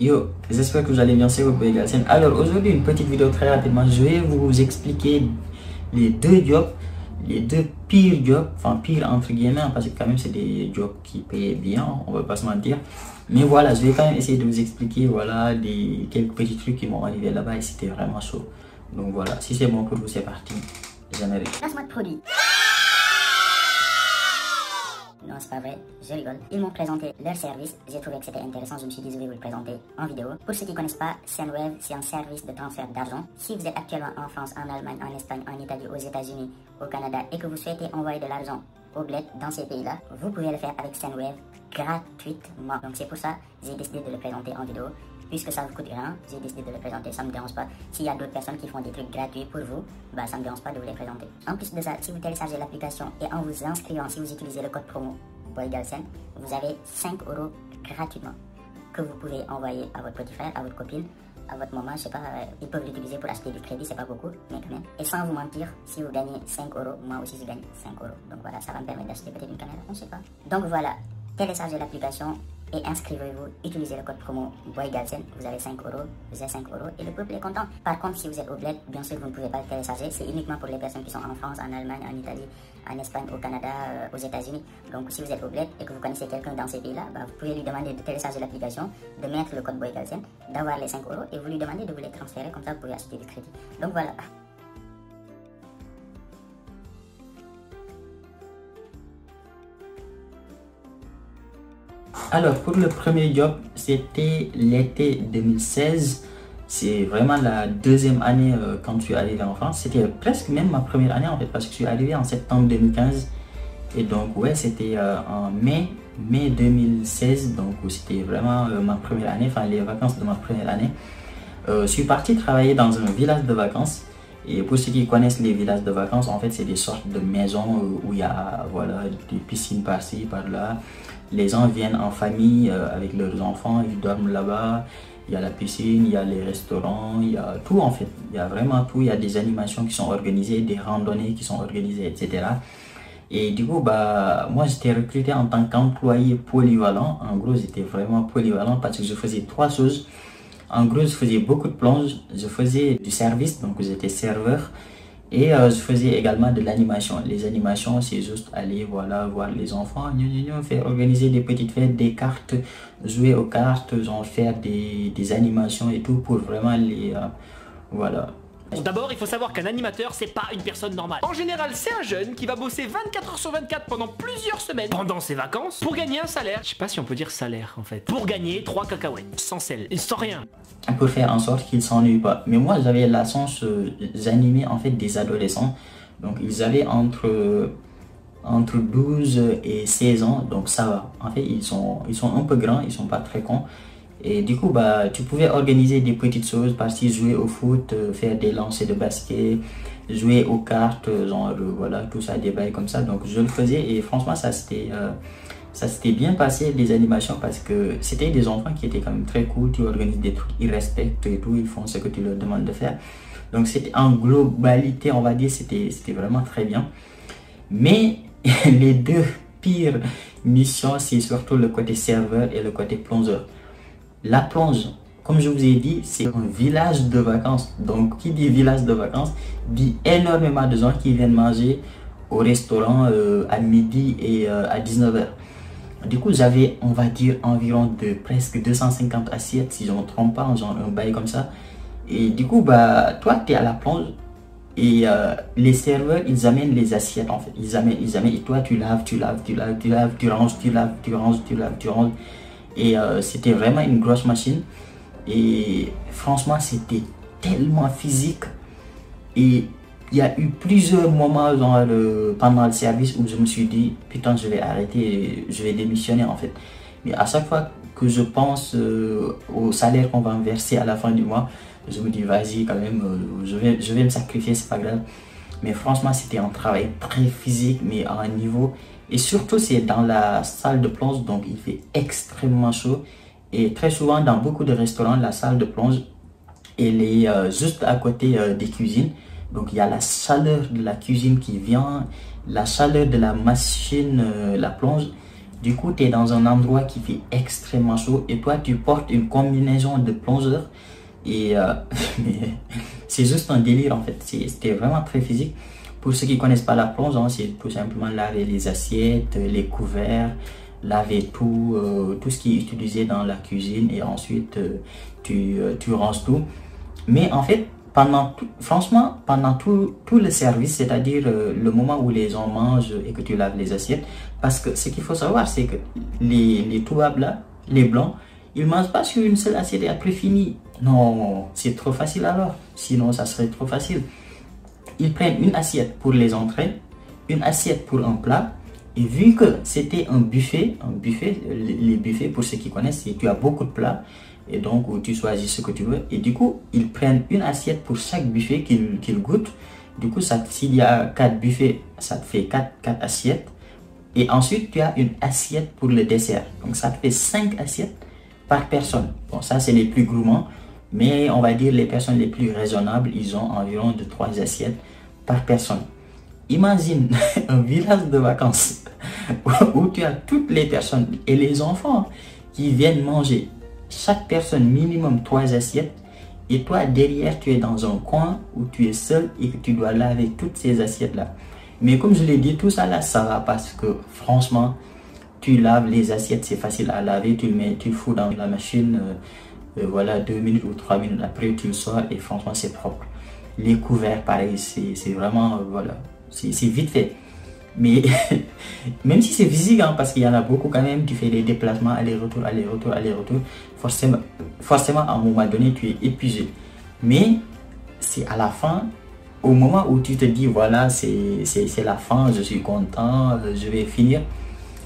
Yo, j'espère que vous allez bien, c'est votre boy Galsen. Alors aujourd'hui une petite vidéo très rapidement, je vais vous expliquer les deux jobs, les deux pires jobs, enfin pires entre guillemets, parce que quand même c'est des jobs qui payaient bien, on va pas se mentir. Mais voilà, je vais quand même essayer de vous expliquer voilà quelques petits trucs qui m'ont arrivé là-bas et c'était vraiment chaud. Donc voilà, si c'est bon pour vous, c'est parti. Générique. Lancement de produit. Non, c'est pas vrai, je rigole. Ils m'ont présenté leur service, j'ai trouvé que c'était intéressant, je me suis dit je vais vous le présenter en vidéo. Pour ceux qui ne connaissent pas, Sendwave, c'est un service de transfert d'argent. Si vous êtes actuellement en France, en Allemagne, en Espagne, en Italie, aux États-Unis, au Canada et que vous souhaitez envoyer de l'argent au bled dans ces pays-là, vous pouvez le faire avec Sendwave gratuitement. Donc c'est pour ça que j'ai décidé de le présenter en vidéo. Puisque ça ne vous coûte rien, j'ai décidé de le présenter, ça ne me dérange pas. S'il y a d'autres personnes qui font des trucs gratuits pour vous, bah ça ne me dérange pas de vous les présenter. En plus de ça, si vous téléchargez l'application et en vous inscrivant, si vous utilisez le code promo BoyGalsen, vous avez 5 € gratuitement que vous pouvez envoyer à votre petit frère, à votre copine, à votre maman, je sais pas, ils peuvent l'utiliser pour acheter du crédit, c'est pas beaucoup, mais quand même. Et sans vous mentir, si vous gagnez 5 €, moi aussi je gagne 5 €. Donc voilà, ça va me permettre d'acheter peut-être une caméra, on sait pas. Donc voilà, téléchargez l'application et inscrivez-vous, utilisez le code promo BoyGalsen, vous avez 5 €, vous avez 5 € et le peuple est content. Par contre, si vous êtes au bled, bien sûr vous ne pouvez pas le télécharger, c'est uniquement pour les personnes qui sont en France, en Allemagne, en Italie, en Espagne, au Canada, aux États-Unis. Donc si vous êtes au bled et que vous connaissez quelqu'un dans ces pays-là, bah, vous pouvez lui demander de télécharger l'application, de mettre le code BoyGalsen, d'avoir les 5 € et vous lui demandez de vous les transférer, comme ça vous pouvez acheter du crédit. Donc voilà. Alors pour le premier job, c'était l'été 2016. C'est vraiment la deuxième année quand je suis arrivé en France. C'était presque même ma première année en fait, parce que je suis arrivé en septembre 2015. Et donc ouais, c'était en mai 2016. Donc c'était vraiment ma première année, enfin les vacances de ma première année. Je suis parti travailler dans un village de vacances. Et pour ceux qui connaissent les villages de vacances, en fait c'est des sortes de maisons où il y a voilà, des piscines par-ci, par-là. Les gens viennent en famille avec leurs enfants, ils dorment là-bas. Il y a la piscine, il y a les restaurants, il y a tout en fait. Il y a vraiment tout. Il y a des animations qui sont organisées, des randonnées qui sont organisées, etc. Et du coup, bah, moi j'étais recruté en tant qu'employé polyvalent. En gros, j'étais vraiment polyvalent parce que je faisais trois choses. En gros, je faisais beaucoup de plonges, je faisais du service, donc j'étais serveur. Et je faisais également de l'animation. Les animations, c'est juste aller voilà, voir les enfants, faire organiser des petites fêtes, des cartes, jouer aux cartes, genre faire des animations et tout pour vraiment les... voilà. D'abord, il faut savoir qu'un animateur, c'est pas une personne normale. En général, c'est un jeune qui va bosser 24 h sur 24 pendant plusieurs semaines, pendant ses vacances, pour gagner un salaire. Je sais pas si on peut dire salaire, en fait. Pour gagner 3 cacahuètes, sans sel, et sans rien. Pour faire en sorte qu'ils s'ennuient pas. Mais moi, j'avais la chance d'animer en fait des adolescents. Donc, ils avaient entre 12 et 16 ans. Donc, ça va. En fait, ils sont un peu grands, ils sont pas très cons. Et du coup, bah, tu pouvais organiser des petites choses, partir jouer au foot, faire des lancers de basket, jouer aux cartes, genre voilà, tout ça, des bails comme ça. Donc je le faisais et franchement, ça s'était bien passé, les animations, parce que c'était des enfants qui étaient quand même très cool. Tu organises des trucs, ils respectent et tout, ils font ce que tu leur demandes de faire. Donc c'était en globalité, on va dire, c'était vraiment très bien. Mais les deux pires missions, c'est surtout le côté serveur et le côté plongeur. La plonge, comme je vous ai dit, c'est un village de vacances. Donc, qui dit village de vacances, dit énormément de gens qui viennent manger au restaurant à midi et à 19 h. Du coup, j'avais, on va dire, environ de presque 250 assiettes, si je ne me trompe pas, genre un bail comme ça. Et du coup, bah, toi, tu es à la plonge et les serveurs, ils amènent les assiettes en fait. Ils amènent, et toi, tu laves, tu ranges, tu ranges. Et c'était vraiment une grosse machine. Et franchement, c'était tellement physique. Et il y a eu plusieurs moments genre, pendant le service où je me suis dit, putain, je vais arrêter, je vais démissionner en fait. Mais à chaque fois que je pense au salaire qu'on va me verser à la fin du mois, je me dis, vas-y, quand même, je vais me sacrifier, c'est pas grave. Mais franchement, c'était un travail très physique, mais à un niveau... Et surtout, c'est dans la salle de plonge, donc il fait extrêmement chaud. Et très souvent, dans beaucoup de restaurants, la salle de plonge, elle est juste à côté des cuisines. Donc il y a la chaleur de la cuisine qui vient, la chaleur de la machine, la plonge. Du coup, tu es dans un endroit qui fait extrêmement chaud et toi, tu portes une combinaison de plongeur. Et c'est juste un délire en fait. C'était vraiment très physique. Pour ceux qui ne connaissent pas la plonge, hein, c'est tout simplement laver les assiettes, les couverts, laver tout ce qui est utilisé dans la cuisine et ensuite tu ranges tout. Mais en fait, franchement, pendant tout le service, c'est-à-dire le moment où les gens mangent et que tu laves les assiettes, parce que ce qu'il faut savoir, c'est que les toubabs là, les blancs, ils ne mangent pas sur une seule assiette et après fini. Non, c'est trop facile alors. Sinon, ça serait trop facile. Ils prennent une assiette pour les entrées, une assiette pour un plat. Et vu que c'était un buffet, les buffets, pour ceux qui connaissent, tu as beaucoup de plats. Et donc, tu choisis ce que tu veux. Et du coup, ils prennent une assiette pour chaque buffet qu'ils goûtent. Du coup, s'il y a 4 buffets, ça te fait 4 assiettes. Et ensuite, tu as une assiette pour le dessert. Donc, ça te fait 5 assiettes par personne. Bon, ça, c'est les plus gourmands. Mais on va dire les personnes les plus raisonnables, ils ont environ de 3 assiettes par personne. Imagine un village de vacances où tu as toutes les personnes et les enfants qui viennent manger. Chaque personne minimum 3 assiettes. Et toi, derrière, tu es dans un coin où tu es seul et que tu dois laver toutes ces assiettes-là. Mais comme je l'ai dit, tout ça là, ça va parce que franchement, tu laves les assiettes, c'est facile à laver. Tu le fous dans la machine. Voilà, 2 minutes ou 3 minutes après, tu le sors et franchement, c'est propre. Les couverts, pareil, c'est vraiment, voilà, c'est vite fait. Mais même si c'est physique, hein, parce qu'il y en a beaucoup quand même, tu fais des déplacements, aller-retour, aller-retour, aller-retour. Forcément, à un moment donné, tu es épuisé. Mais c'est à la fin, au moment où tu te dis, voilà, c'est la fin, je suis content, je vais finir.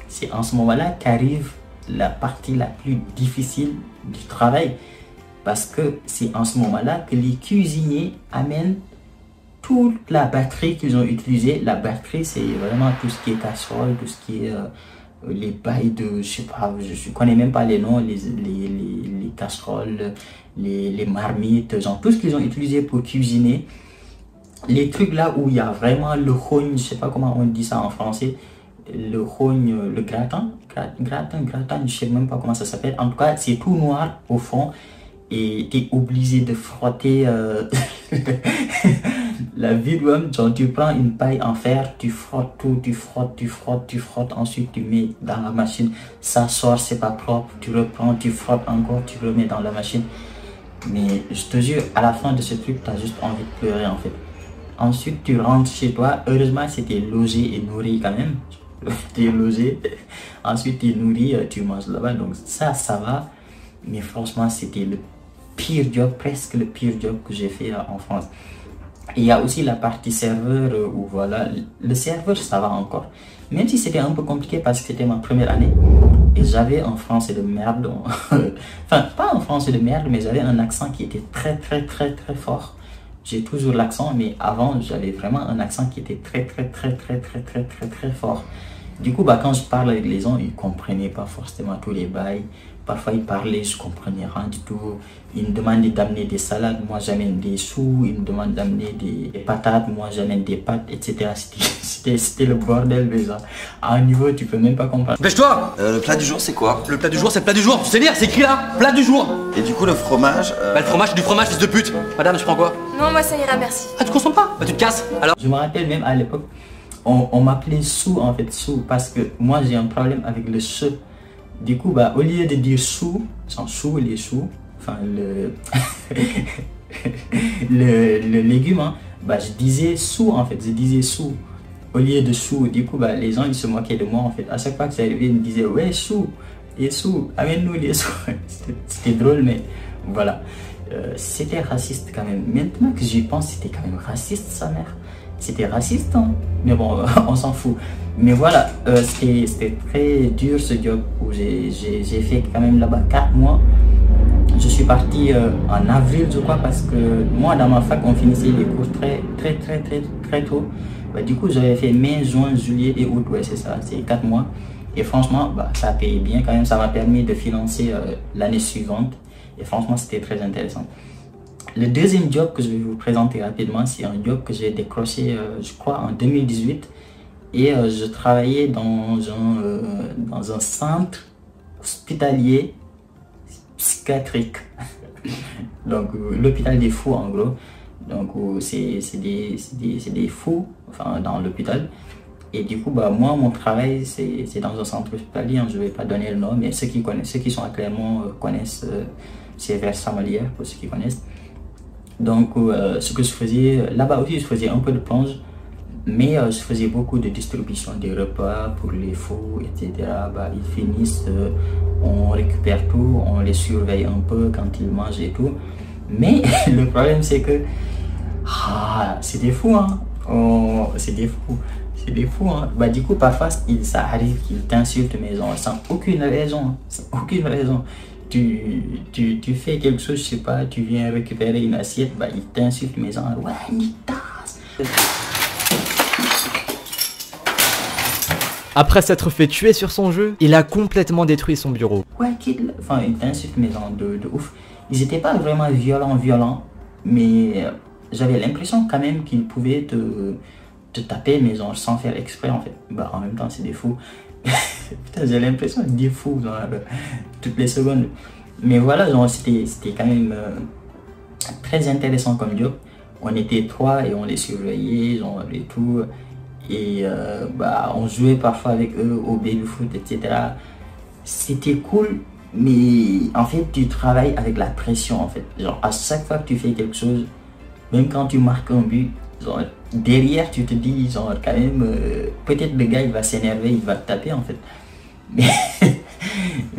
C'est en ce moment-là qu'arrive la partie la plus difficile du travail, parce que c'est en ce moment-là que les cuisiniers amènent toute la batterie qu'ils ont utilisée. La batterie, c'est vraiment tout ce qui est casserole, tout ce qui est les bails de, je sais pas, je connais même pas les noms, les casseroles, les marmites, genre tout ce qu'ils ont utilisé pour cuisiner. Les trucs là où il y a vraiment le rogne, je sais pas comment on dit ça en français, le rogne, le gratin, je sais même pas comment ça s'appelle. En tout cas, c'est tout noir au fond et tu es obligé de frotter la vidéo. Genre, tu prends une paille en fer, tu frottes tout, tu frottes, ensuite tu mets dans la machine, ça sort, c'est pas propre, tu reprends, tu frottes encore, tu remets dans la machine. Mais je te jure, à la fin de ce truc, tu as juste envie de pleurer en fait. Ensuite, tu rentres chez toi. Heureusement, c'était logé et nourri quand même. Tu es logé, ensuite tu es nourri, tu manges là-bas. Donc ça va. Mais franchement, c'était le pire job, presque le pire job que j'ai fait en France. Et il y a aussi la partie serveur où voilà, le serveur, ça va encore. Même si c'était un peu compliqué parce que c'était ma première année. Et j'avais un français de merde. Enfin, pas un français de merde, mais j'avais un accent qui était très fort. J'ai toujours l'accent, mais avant, j'avais vraiment un accent qui était très fort. Du coup, quand je parle avec les gens, ils ne comprenaient pas forcément tous les bails. Parfois, ils parlaient, je ne comprenais rien du tout. Ils me demandaient d'amener des salades, moi j'amène des choux. Ils me demandent d'amener des patates, moi j'amène des pâtes, etc. C'était le bordel déjà. À un niveau, tu peux même pas comprendre. Dépêche-toi. Le plat du jour, c'est quoi? Le plat du jour, c'est le plat du jour. Tu sais lire, c'est écrit là, plat du jour. Et du coup, le fromage Bah, le fromage, c'est du fromage, fils de pute. Madame, tu prends quoi? Non, moi ça ira, merci. Ah, tu consommes pas? Bah, tu te casses. Alors? Je me rappelle même à l'époque, on m'appelait sous en fait, sous, parce que moi j'ai un problème avec le se. Du coup, au lieu de dire sous, sans sous, les choux, enfin le légume, hein, je disais sous en fait, je disais sous au lieu de sous. Du coup, les gens ils se moquaient de moi en fait. À chaque fois que j'arrivais, ils me disaient ouais, sous, et sous, amène-nous les sous. C'était drôle, mais voilà. C'était raciste quand même. Maintenant que j'y pense, c'était quand même raciste, sa mère. C'était raciste, hein? Mais bon, on s'en fout. Mais voilà, c'était très dur ce job où j'ai fait quand même là-bas 4 mois. Je suis parti en avril, je crois, parce que moi, dans ma fac, on finissait les cours très tôt. Du coup, j'avais fait mai, juin, juillet et août, ouais, c'est ça, c'est 4 mois. Et franchement, ça payait bien quand même, ça m'a permis de financer l'année suivante. Et franchement, c'était très intéressant. Le deuxième job que je vais vous présenter rapidement, c'est un job que j'ai décroché, je crois, en 2018. Et je travaillais dans un centre hospitalier psychiatrique. Donc l'hôpital des fous en gros. Donc c'est des fous enfin, dans l'hôpital. Et du coup, bah, moi, mon travail, c'est dans un centre hospitalier. Hein, je ne vais pas donner le nom, mais ceux qui sont à Clermont connaissent, c'est vers Samalière, pour ceux qui connaissent. Donc, ce que je faisais, là-bas aussi, je faisais un peu de plonge, mais je faisais beaucoup de distribution des repas pour les fous, etc. Bah, ils finissent, on récupère tout, on les surveille un peu quand ils mangent et tout. Mais le problème, c'est que c'est des fous, hein. Oh, c'est des fous. C'est des fous, hein. Bah, du coup, parfois, ça arrive qu'ils t'insultent, mais genre, sans aucune raison. Hein. Sans aucune raison. Tu fais quelque chose, je sais pas, tu viens récupérer une assiette, bah, ils t'insultent, mais genre, ouais, Nitas. Après s'être fait tuer sur son jeu, il a complètement détruit son bureau. Ouais, enfin, ils t'insultent, mais genre, de ouf. Ils étaient pas vraiment violents, mais j'avais l'impression quand même qu'ils pouvaient te taper, mais genre sans faire exprès en fait. Bah en même temps c'est des fous. Putain, j'ai l'impression d'être des fous genre, toutes les secondes. Mais voilà, genre c'était quand même très intéressant comme job. On était 3 et on les surveillait, genre et tout. Et bah on jouait parfois avec eux au baby-foot, etc. C'était cool, mais en fait tu travailles avec la pression en fait. Genre à chaque fois que tu fais quelque chose, même quand tu marques un but, genre, derrière tu te dis genre quand même peut-être le gars il va s'énerver, il va te taper en fait. Mais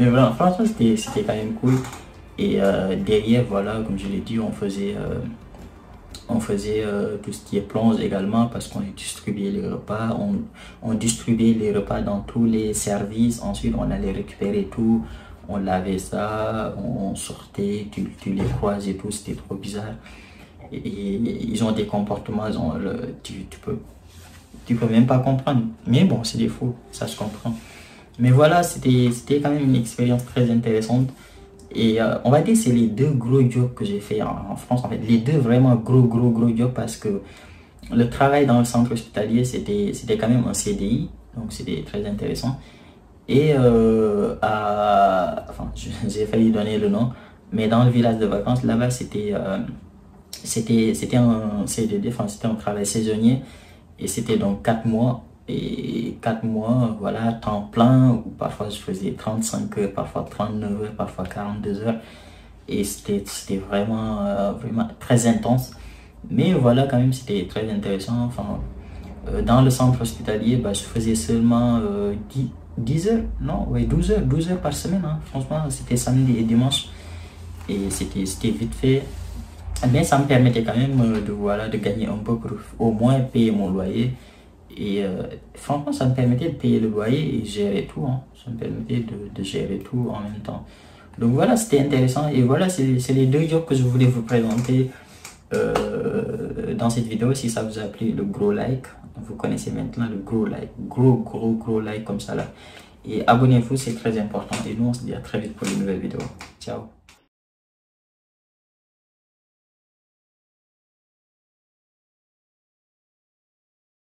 voilà, franchement c'était quand même cool. Et derrière voilà, comme je l'ai dit, on faisait tout ce qui est plonge également parce qu'on distribuait les repas, on distribuait les repas dans tous les services. Ensuite on allait récupérer tout, on lavait ça, on sortait, tu les croises et tout, c'était trop bizarre. Et ils ont des comportements, genre, tu peux même pas comprendre. Mais bon, c'est des fous, ça je comprends. Mais voilà, c'était quand même une expérience très intéressante. Et on va dire que c'est les 2 gros jobs que j'ai fait en France. En fait, les 2 vraiment gros jobs parce que le travail dans le centre hospitalier, c'était quand même un CDI. Donc c'était très intéressant. Et enfin, j'ai failli donner le nom. Mais dans le village de vacances, là-bas, c'était un CDD, enfin c'était un travail saisonnier et c'était donc 4 mois et 4 mois voilà temps plein ou parfois je faisais 35 heures, parfois 39 heures, parfois 42 heures et c'était vraiment très intense, mais voilà quand même c'était très intéressant. Enfin dans le centre hospitalier bah, je faisais seulement 10 heures, non ouais 12 heures par semaine hein. Franchement c'était samedi et dimanche et c'était vite fait. Mais ça me permettait quand même de gagner un peu pour au moins payer mon loyer. Et franchement, ça me permettait de payer le loyer et gérer tout. Hein. Ça me permettait de gérer tout en même temps. Donc voilà, c'était intéressant. Et voilà, c'est les 2 jobs que je voulais vous présenter dans cette vidéo. Si ça vous a plu, le gros like. Vous connaissez maintenant le gros like. Gros like comme ça là. Et abonnez-vous, c'est très important. Et nous, on se dit à très vite pour une nouvelle vidéo. Ciao.